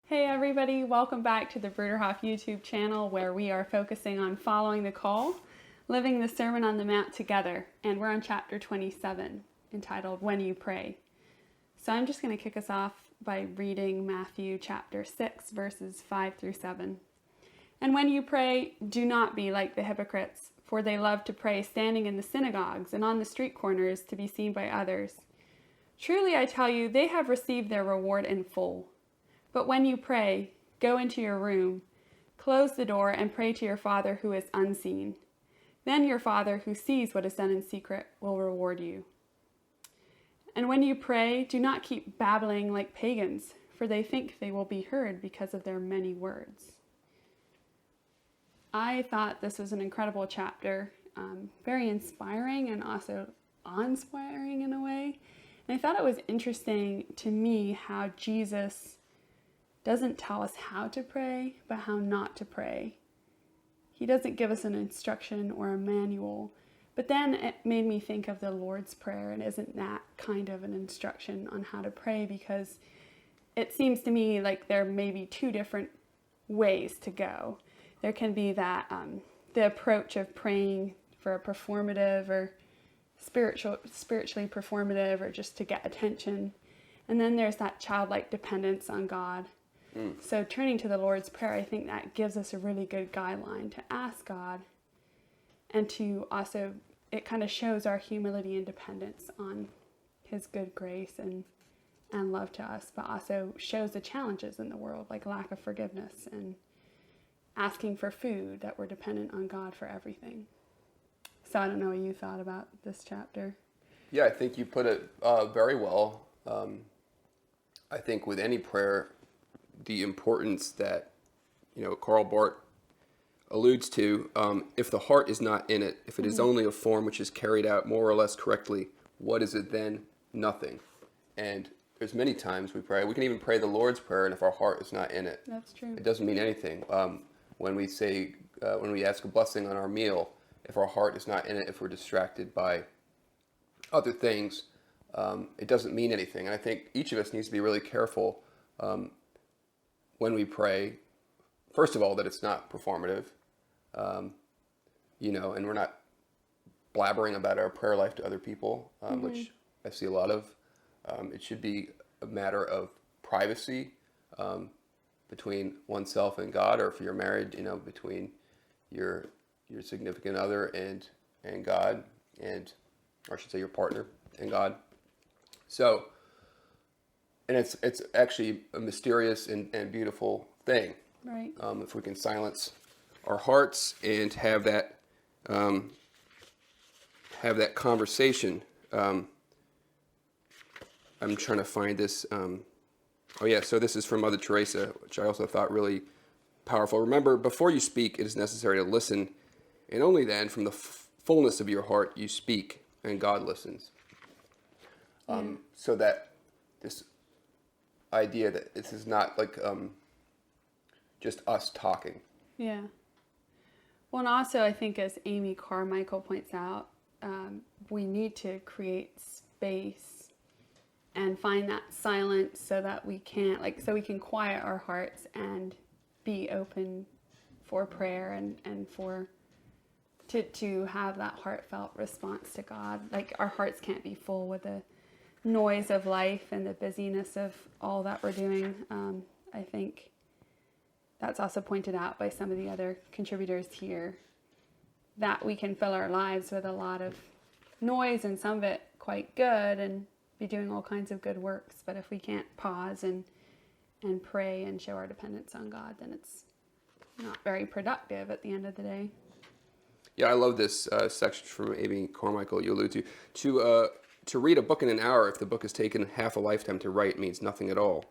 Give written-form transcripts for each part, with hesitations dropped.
Hey everybody, welcome back to the Bruderhof YouTube channel where we are focusing on following the call, living the Sermon on the Mount together, and we're on chapter 27 entitled When You Pray. So I'm just going to kick us off by reading Matthew chapter 6 verses 5 through 7. And when you pray, do not be like the hypocrites, for they love to pray standing in the synagogues and on the street corners to be seen by others. Truly I tell you, they have received their reward in full. But when you pray, go into your room, close the door, and pray to your Father who is unseen. Then your Father who sees what is done in secret will reward you. And when you pray, do not keep babbling like pagans, for they think they will be heard because of their many words. I thought this was an incredible chapter, very inspiring and also awe-inspiring in a way. And I thought it was interesting to me how Jesus doesn't tell us how to pray, but how not to pray. He doesn't give us an instruction or a manual. But then it made me think of the Lord's Prayer, and isn't that kind of an instruction on how to pray? Because it seems to me like there may be two different ways to go. There can be that the approach of praying for a performative or spiritually performative or just to get attention. And then there's that childlike dependence on God. So turning to the Lord's Prayer, I think that gives us a really good guideline to ask God, and to also, it kind of shows our humility and dependence on His good grace and love to us, but also shows the challenges in the world, like lack of forgiveness and asking for food, that we're dependent on God for everything. So I don't know what you thought about this chapter. Yeah, I think you put it very well. I think with any prayer, the importance that, Karl Barth alludes to, if the heart is not in it, if it is only a form which is carried out more or less correctly, what is it then? Nothing. And there's many times we pray. We can even pray the Lord's Prayer, and if our heart is not in it, That's true. it doesn't mean anything. When we say, when we ask a blessing on our meal, if our heart is not in it, if we're distracted by other things, it doesn't mean anything. And I think each of us needs to be really careful when we pray, first of all, that it's not performative, and we're not blabbering about our prayer life to other people, which I see a lot of. It should be a matter of privacy between oneself and God, or if you're married, between your significant other and God, or I should say your partner and God. So, and it's actually a mysterious and beautiful thing. Right. If we can silence our hearts and have that conversation. I'm trying to find this. So this is from Mother Teresa, which I also thought really powerful. Remember, before you speak, it is necessary to listen, and only then, from the fullness of your heart, you speak, and God listens. So that this idea that this is not like just us talking. Yeah. Well, and also I think, as Amy Carmichael points out, we need to create space and find that silence so that we can quiet our hearts and be open for prayer and for to have that heartfelt response to God. Like, our hearts can't be full with the noise of life and the busyness of all that we're doing. I think that's also pointed out by some of the other contributors here, that we can fill our lives with a lot of noise, and some of it quite good, and be doing all kinds of good works. But if we can't pause and pray and show our dependence on God, then it's not very productive at the end of the day. Yeah, I love this section from Amy Carmichael you allude to read a book in an hour, if the book has taken half a lifetime to write, means nothing at all.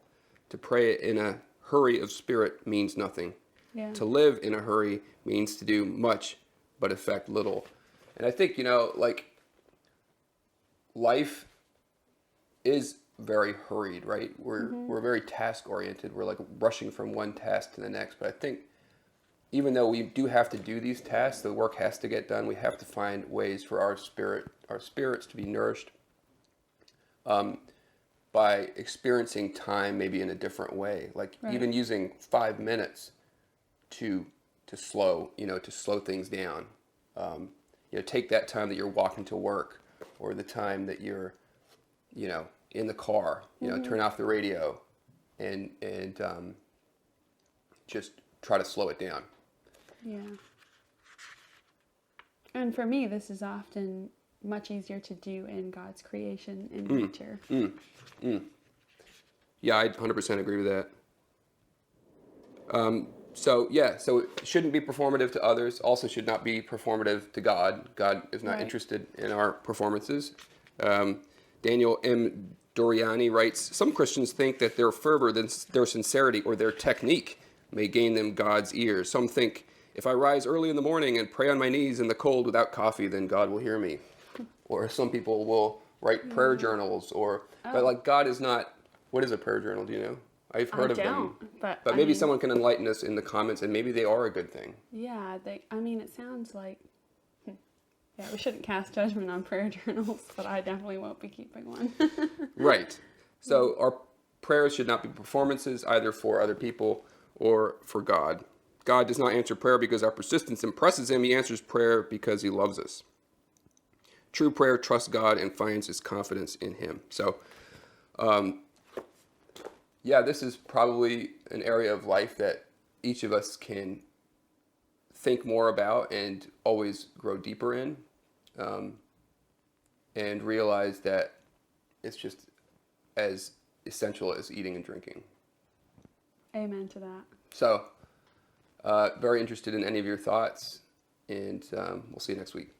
To pray in a hurry of spirit means nothing. Yeah. To live in a hurry means to do much but effect little. And I think, life is very hurried, right? We're very task oriented. We're like rushing from one task to the next. But I think even though we do have to do these tasks, the work has to get done. We have to find ways for our spirits to be nourished. by experiencing time maybe in a different way. Like even using 5 minutes to slow, to slow things down. Take that time that you're walking to work, or the time that you're, in the car, turn off the radio and just try to slow it down. Yeah. And for me, this is often much easier to do in God's creation in nature. Yeah, I 100% agree with that. So it shouldn't be performative to others, also should not be performative to God. God is not interested in our performances. Daniel M. Doriani writes, some Christians think that their fervor, their sincerity, or their technique may gain them God's ears. Some think, if I rise early in the morning and pray on my knees in the cold without coffee, then God will hear me. Or some people will write prayer journals, but like God is not, what is a prayer journal, do you know? I've heard of them. But maybe someone can enlighten us in the comments, and maybe they are a good thing. Yeah, it sounds like, yeah, we shouldn't cast judgment on prayer journals, but I definitely won't be keeping one. Right. So our prayers should not be performances, either for other people or for God. God does not answer prayer because our persistence impresses him. He answers prayer because he loves us. True prayer trusts God and finds its confidence in him. So, this is probably an area of life that each of us can think more about and always grow deeper in, and realize that it's just as essential as eating and drinking. Amen to that. So, very interested in any of your thoughts, and we'll see you next week.